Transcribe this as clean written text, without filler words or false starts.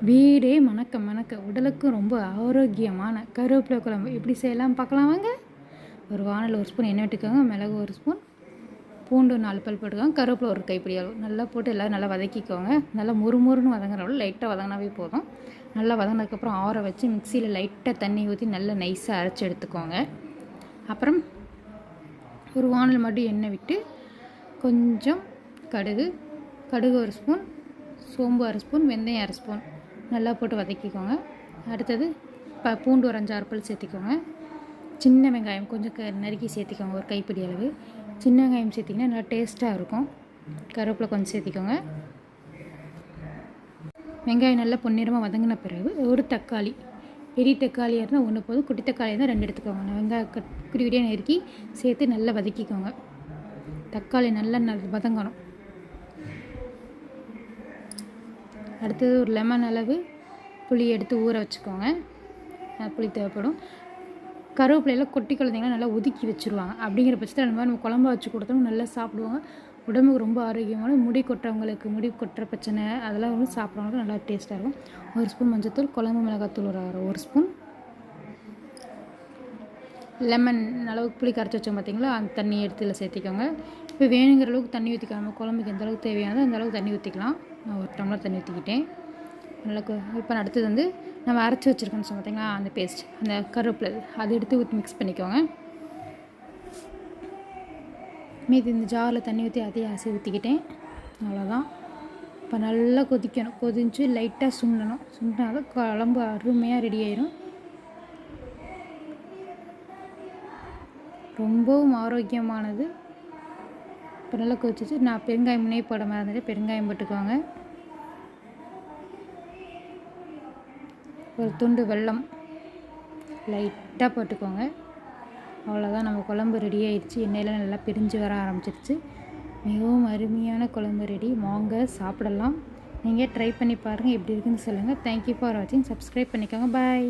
வீடே மணக்க மணக்க உடலுக்கும் ரொம்ப ஆரோக்கியமான கருவேப்பிலை குழம்பு எப்படி செய்யலாம் பார்க்கலாம் வாங்க. ஒரு வானல் 1 ஸ்பூன் எண்ணெய் விட்டுக்கோங்க. மிளகு 1 ஸ்பூன், பூண்டு 4 பல் போட்டுக்கோங்க. கருவேப்பிலை ஒரு கைப்பிடி அளவு நல்லா போட்டு எல்லோரும் நல்லா வதக்கிக்கோங்க. நல்லா முறுமுறுன்னு வதங்குறவளவு லைட்டாக வதங்கினாவே போதும். நல்லா வதங்கினதுக்கப்புறம் ஆற வச்சு மிக்சியில் லைட்டாக தண்ணி ஊற்றி நல்லா நைஸாக அரைச்சி எடுத்துக்கோங்க. அப்புறம் ஒரு வானல் மட்டும் எண்ணெய் விட்டு கொஞ்சம் கடுகு 1 ஸ்பூன், சோம்பு 1 ஸ்பூன், வெந்தயம் 1 ஸ்பூன் நல்லா போட்டு வதக்கிக்கோங்க. அடுத்தது பூண்டு ஒரு 5-6 பல் சேர்த்திக்கோங்க. சின்ன வெங்காயம் கொஞ்சம் நறுக்கி சேர்த்திக்கோங்க. ஒரு கைப்பிடி அளவு சின்ன வெங்காயம் சேர்த்திங்கன்னா நல்லா டேஸ்ட்டாக இருக்கும். கருவேப்பிலை கொஞ்சம் சேர்த்திக்கோங்க. வெங்காயம் நல்லா பொன்னிறமாக வதங்கின பிறகு ஒரு தக்காளி, பெரிய தக்காளியாக இருந்தால் 1 போதும், குட்டி தக்காளியாக இருந்தால் 2 எடுத்துக்கோங்க. வெங்காயம் குட்டி குட்டியாக நறுக்கி சேர்த்து நல்லா வதக்கிக்கோங்க. தக்காளி நல்லா வதங்கணும். அடுத்தது ஒரு லெமன் அளவு புளி எடுத்து ஊற வச்சுக்கோங்க. புளி தேவைப்படும். கருவேப்பிலையில் குட்டி குழந்தைங்களாம் நல்லா ஒதுக்கி வச்சுருவாங்க. அப்படிங்கிற பட்சத்தில் அந்த மாதிரி நம்ம குழம்பா வச்சு கொடுத்தோம்னா நல்லா சாப்பிடுவாங்க. உடம்புக்கு ரொம்ப ஆரோக்கியமான, முடி கொட்டுறவங்களுக்கு, முடி கொட்டுற பிரச்சனை அதெல்லாம் வந்து சாப்பிட்றவங்களுக்கு நல்லா டேஸ்ட்டாக இருக்கும். 1 ஸ்பூன் மஞ்சள்தூள், குழம்பு மிளகாத்தூள் ஒரு 1 ஸ்பூன், லெமன் அளவுக்கு புளி கரைச்சி வச்சோம் பார்த்தீங்களா, அந்த தண்ணி எடுத்து இதில் சேர்த்திக்கோங்க. இப்போ வேணுங்கிற அளவுக்கு தண்ணி ஊற்றிக்காம குழம்புக்கு எந்த அளவுக்கு தேவையானதோ அந்த அளவுக்கு தண்ணி ஊற்றிக்கலாம். நான் 1 டம்ளர் தண்ணி ஊற்றிக்கிட்டேன். நல்லா இப்போ அடுத்தது வந்து நம்ம அரைச்சி வச்சுருக்கோன்னு சொன்ன பார்த்தீங்களா, அந்த பேஸ்ட், அந்த கருவேப்பிலை அதை எடுத்து ஊற்றி மிக்ஸ் பண்ணிக்கோங்க. மீதி இந்த ஜாரில் தண்ணி ஊற்றி அதையும் அரிசி ஊற்றிக்கிட்டேன். அவ்வளோதான். இப்போ நல்லா கொதிக்கணும். கொதிச்சு லைட்டாக சுண்டணும். சுண்டினாதான் குழம்பு அருமையாக ரெடி ஆயிடும். ரொம்பவும் ஆரோக்கியமானது. இப்போ நல்லா கொதிச்சிச்சு. நான் பெருங்காயம் முன்னே போட மாதிரி பெருங்காயம் போட்டுக்கோங்க. ஒரு துண்டு வெல்லம் லைட்டாக போட்டுக்கோங்க. அவ்வளோதான், நம்ம குழம்பு ரெடி ஆயிடுச்சு. எண்ணெயில் நல்லா பிரிஞ்சு வர ஆரம்பிச்சிருச்சு. மிகவும் அருமையான குழம்பு ரெடி. வாங்க சாப்பிடலாம். நீங்கள் ட்ரை பண்ணி பாருங்கள், எப்படி இருக்குன்னு சொல்லுங்கள். தேங்க்யூ ஃபார் வாட்சிங். சப்ஸ்கிரைப் பண்ணிக்கோங்க. பாய்.